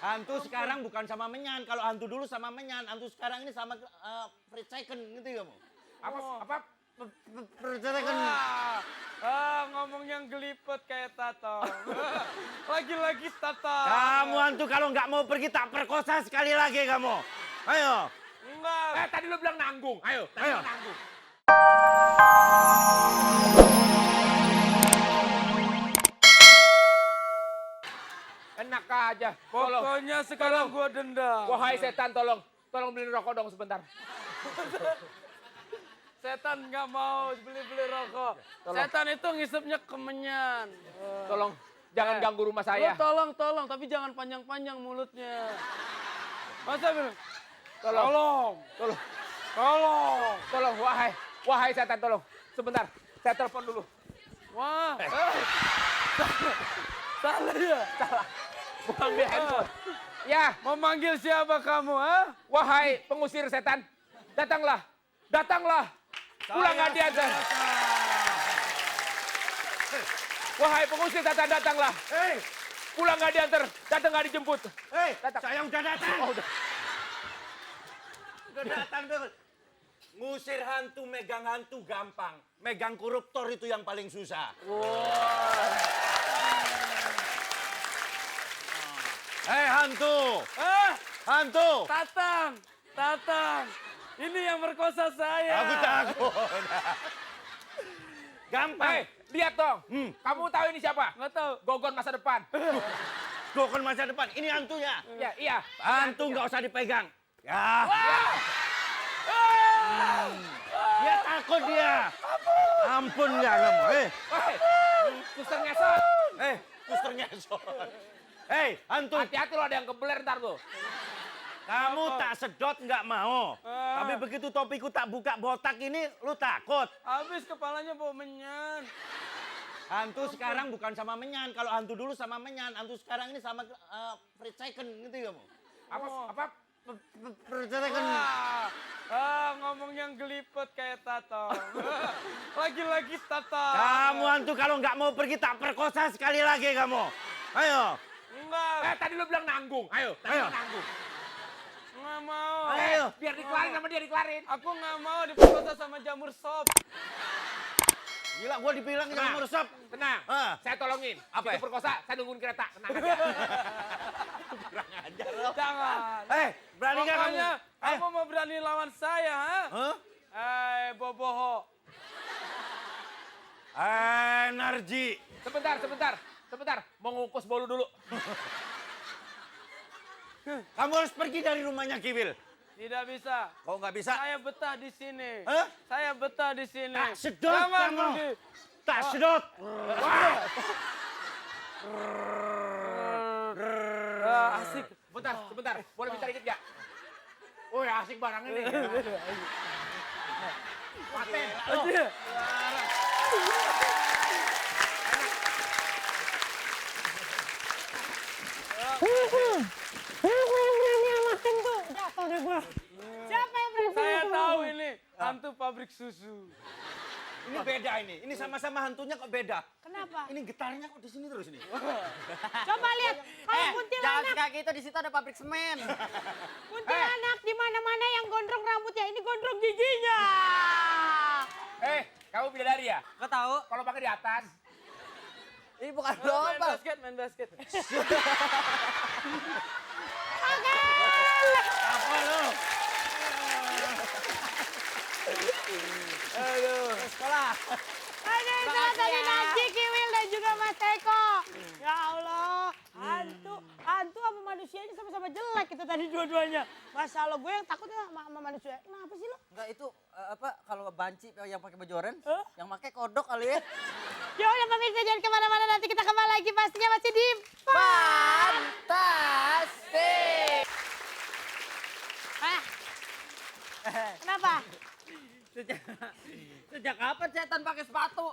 Hantu sekarang bukan sama menyan. Kalau hantu dulu sama menyan. Hantu sekarang ini sama fried chicken gitu kamu. Apa? Fried chicken. Ngomong yang gelipet kayak Tatang. Lagi-lagi Tatang. Kamu hantu kalau nggak mau pergi tak perkosa sekali lagi kamu. Ayo. Enggak. Tadi lu bilang nanggung. Ayo. Nanggung. Enak aja. Tolong. Pokoknya sekarang gua dendam. Wahai setan, tolong beliin rokok dong sebentar. Setan nggak mau beli-beli rokok. Tolong. Setan itu ngisepnya kemenyan. Tolong jangan ganggu rumah saya. Lu tolong, tapi jangan panjang-panjang mulutnya. Masa bilang? Tolong. Wahai setan, tolong. Sebentar, saya telepon dulu. Wah. Salah ya? Salah. Bukan di handphone. Ya, Memanggil siapa kamu, ha? wahai pengusir setan, datanglah. Pulang nggak diantar. Wahai pengusir setan, datanglah. Hei, Pulang nggak diantar, datang nggak dijemput. Datang. saya udah datang. Oh, udah. Udah datang tuh. Ngusir hantu, megang hantu gampang. Megang koruptor itu yang paling susah. Hei hantu, hantu. Tatang. Ini yang merkosa saya. Aku takut. Gampang. Hei, lihat dong. Kamu tahu ini siapa? Nggak tahu. Gogon masa depan. Gokon masa depan. Ini hantunya. Iya. Hantu nggak usah dipegang. Ya. Dia takut dia. Ampun nggak kamu. Hei, suster ngesot. Suster ngesot. Hantu. Hati-hati lo ada yang kebeler ntar tuh. Kamu tak sedot nggak mau. Tapi begitu topiku tak buka botak ini, lu takut. Habis kepalanya bau menyan. Hantu sekarang bukan sama menyan. Kalau hantu dulu sama menyan. Hantu sekarang ini sama fried chicken gitu kamu. Apa? Fried chicken. Ngomong yang gelipet kayak Tatang. Lagi-lagi Tatang. Kamu hantu kalau nggak mau pergi tak perkosa sekali lagi kamu. Ayo. Enggak. Tadi lu bilang nanggung. Ayo. Nanggung. Nggak mau. Ayo. Biar dikelarin sama dia, dikelarin. Aku nggak mau diperkosa sama jamur sop. Gila, gua dibilang Tenang. jangan meresap. Tenang, saya tolongin. Apa Itu ya? perkosa, saya nungguin kereta. Tenang aja. Kurang ajar lo. Jangan. Berani nggak kamu? Pokoknya kamu mau berani lawan saya, ha? Boboho. Energi. Sebentar. Mau ngukus bolu dulu. Kamu harus pergi dari rumahnya Kiwil. Tidak bisa. Kok nggak bisa? Saya betah di sini. Hah? Saya betah di sini. Tak sedot Jangan kamu. pergi. Tak sedot. Asik. Sebentar. Boleh minta dikit nggak? Oh ya asik barang ini. Paten. Aja. Siapa yang berani? Saya tahu ini hantu pabrik susu. Ini beda ini. Ini sama-sama hantunya kok beda. Kenapa? Ini getarnya kok di sini terus ini. Coba lihat. Kalau Jangan kuntilanak, suka gitu, di situ ada pabrik semen. kuntilanak di mana-mana yang gondrong rambutnya, ini gondrong giginya. Kamu bidadari ya? Kau tahu? Kalau pakai di atas. Ini bukan Main domba. basket, main basket. Apa lo? Sekolah. Ada salah tadi Najib, Kiwil dan juga Mas Eko. Ya Allah, hantu sama manusia ini sama-sama jelek itu tadi dua-duanya. Masya Allah, gue yang takutnya sama manusia. Kenapa sih lo? Enggak itu kalau banci yang pakai baju oranye, Hah? yang pakai kodok kali ya. Ya udah pemirsa jangan kemana-mana, nanti kita kembali lagi pastinya masih di Fantastik. Kenapa? Sejak kapan setan pakai sepatu?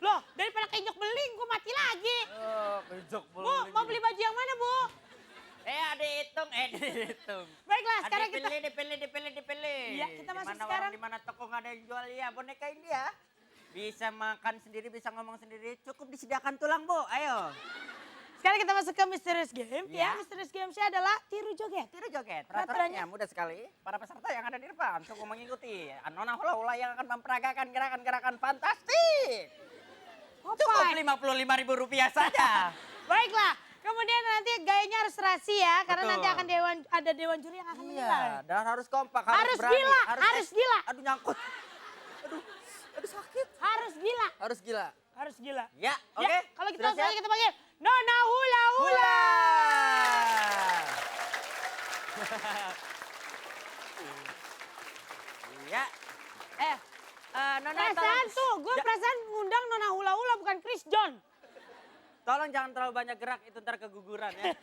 Loh, daripada keinjak beling, gue mati lagi. Kejok Bu, mau beli baju yang mana, Bu? dihitung. Baiklah, sekarang kita... Dipilih. Iya, kita masuk Dimana sekarang. Di mana toko nggak ada yang jual ya, boneka ini ya. Bisa makan sendiri, bisa ngomong sendiri, cukup disediakan tulang, Bu. Ayo. Sekarang kita masuk ke Mysterious Game. Ya, Ya. Mysterious Game-nya adalah tiru joget. Tiru joget. Peraturannya? Peraturannya mudah sekali. Para peserta yang ada di depan cukup mengikuti nona hula-hula yang akan memperagakan gerakan-gerakan fantastik. Cukup Opai. Rp55.000 saja. Baiklah. Kemudian nanti gayanya harus rahasia karena Betul. nanti akan ada dewan juri yang akan menilai. Iya, dan harus kompak, Harus berani, gila, harus gila. Aduh nyangkut. Aduh sakit. Harus gila, Harus gila. harus gila. Ya, oke. Ya, kalau kita Sudah langsung aja siap? kita panggil Nona Hula Hula. Ya. Nona Perasaan tuh, gue Ja- perasaan ngundang Nona Hula Hula bukan Chris John. Tolong jangan terlalu banyak gerak, itu ntar keguguran ya.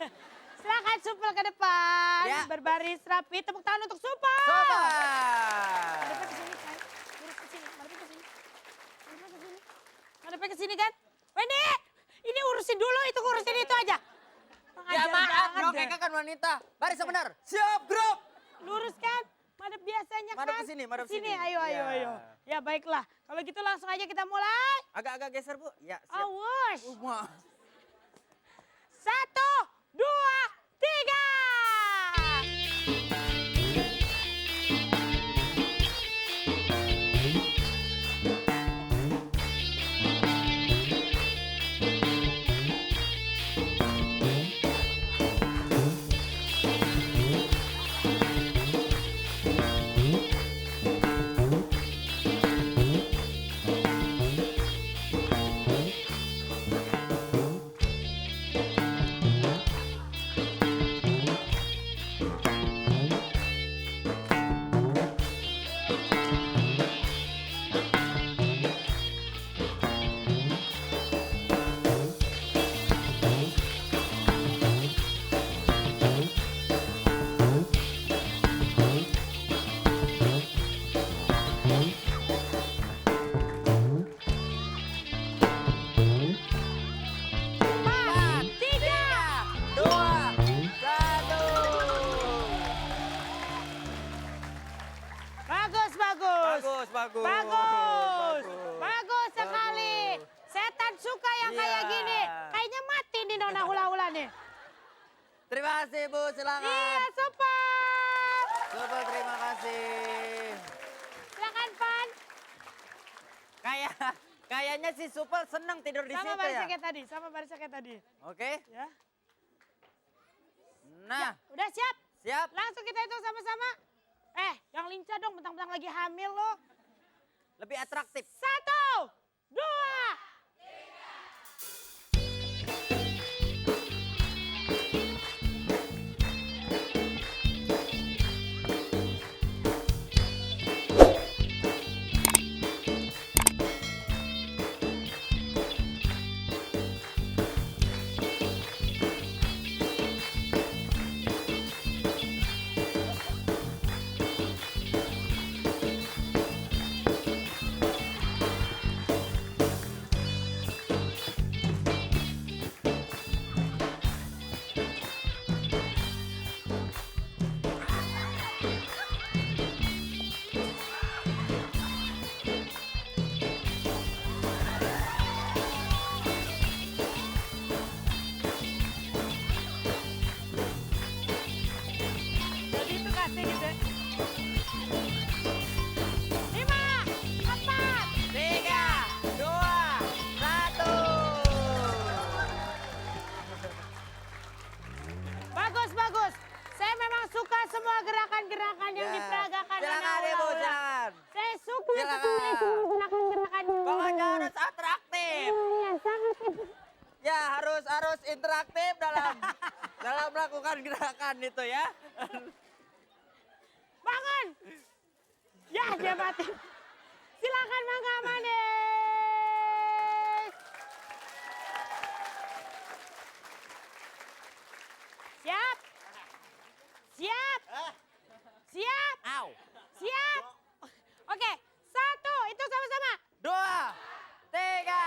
Silakan Supel ke depan, Ya. berbaris rapi. Tepuk tangan untuk Supel. Sobat. Madepnya ke sini, Kai. Lurus ke sini, madepnya ke sini. Madepnya ke sini. Madepnya ke sini kan? Wendy, ini urusin dulu, itu urusin itu aja. Ya Pengajar maaf banget dong, deh. Eka kan wanita. Baris yang benar. Siap, grup. Lurus kan? Madep biasanya Madep kan? ke sini, madep Sini, sini. ayo, ayo, Ya. ayo. Ya baiklah, kalau gitu langsung aja kita mulai. Agak-agak geser, Bu. Ya, siap. Awas. Wah. 1, 2, 3. Bagus, bagus. Bagus, bagus. Bagus. Bagus sekali. Setan suka yang kayak Iya. gini. Kayaknya mati nih Nona Hula Hula nih. Terima kasih, Bu. Silakan. Iya, Supel. Super, terima kasih. Silakan, Pan. Kayaknya si Supel senang tidur di Sama situ barisnya ya. kayak tadi, sama barisnya kayak tadi. Oke. Ya. Nah, Udah siap? siap. Langsung kita hitung sama-sama. Yang lincah dong, mentang-mentang lagi hamil lo. Lebih atraktif. 1, 2. Jadi itu kasih gitu. 5, 4. 3, 2, 1. Bagus, bagus. Saya memang suka semua gerakan-gerakan yang diperagakan Nona Silakan, Hula Ibu, Hula. silakan. Saya suka Silakan. sekali semua gerakan-gerakan yang Pokoknya harus atraktif. Iya, sangat. Ya, harus interaktif dalam melakukan gerakan itu ya. Bangun. Ya, dia mati. Silakan Mangga Manis. Siap? Siap? Siap? Au. Siap? Oke, 1, itu sama-sama. 2, 3.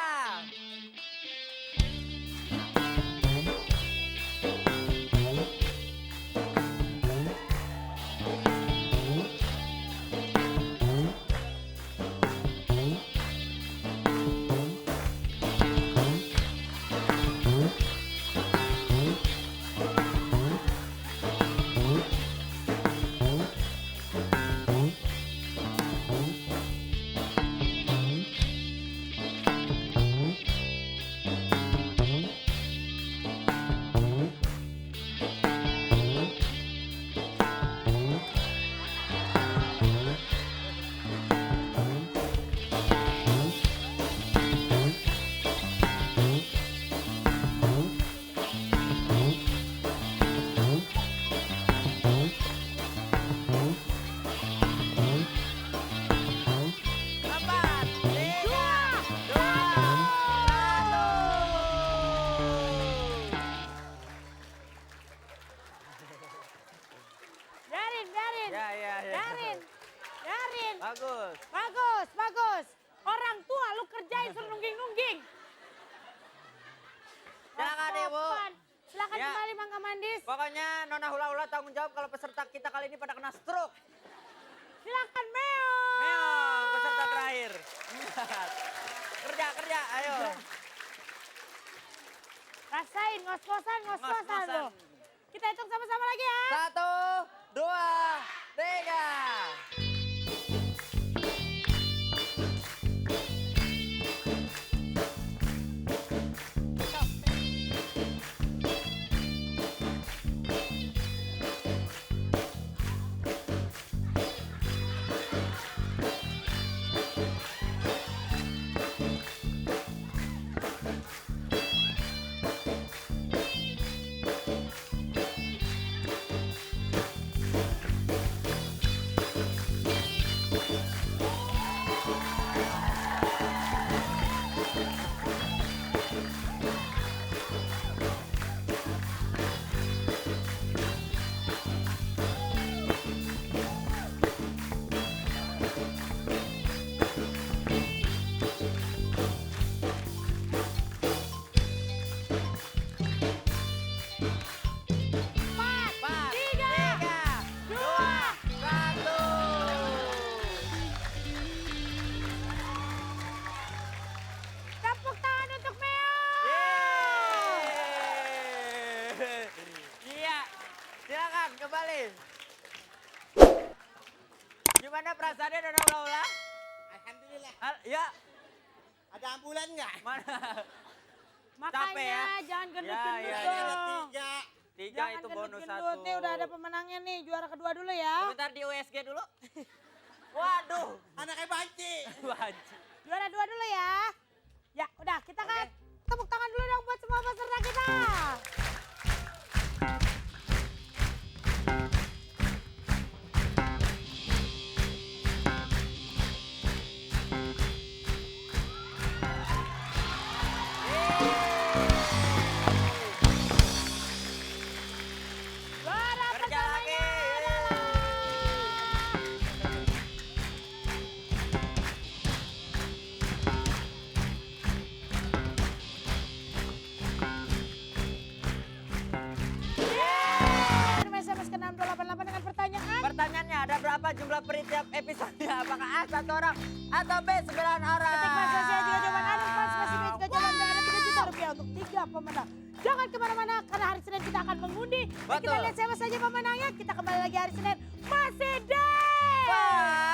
Silakan Ibu. Silakan Ya. kembali Mangga Mandis. Pokoknya Nona Hula-Hula tanggung jawab kalau peserta kita kali ini pada kena stroke. Silakan Meo. Meong, peserta terakhir. Kerja, ayo. Rasain ngos-ngosan Ngos-ngosan. lo. Kita hitung sama-sama lagi ya. 1, 2, 3. Tepuk tangan untuk Meo. Iya, silakan kembali. Gimana perasaannya Nona Hula-Hula? Alhamdulillah. Ya, Ada ambulan nggak? mana? Makanya Capek ya? jangan gendut-gendut Ya, ya, Ada dong. 3. 3 Jangan itu bonus gendut-gendut. 1. Nih udah ada pemenangnya nih, juara kedua dulu ya. Sebentar di USG dulu. Waduh. Anaknya banci. Wajib. Juara dua dulu ya. Ya udah kita kan tepuk tangan dulu dong buat semua peserta kita. Juara Kerja lagi. Kirim SMS ke 6288 dengan pertanyaan. Pertanyaannya, ada berapa jumlah peri tiap episode? Apakah A 1 orang atau B 9 orang? Ketik Mas Sosial juga jawaban Anda, Mas Masih B juga jawaban B. Ada 3 juta rupiah untuk 3 pemenang. Jangan kemana-mana karena hari Senin kita akan mengundi. Dan kita Betul. lihat siapa saja pemenangnya. Kita kembali lagi hari Senin. Masih deh. Bye.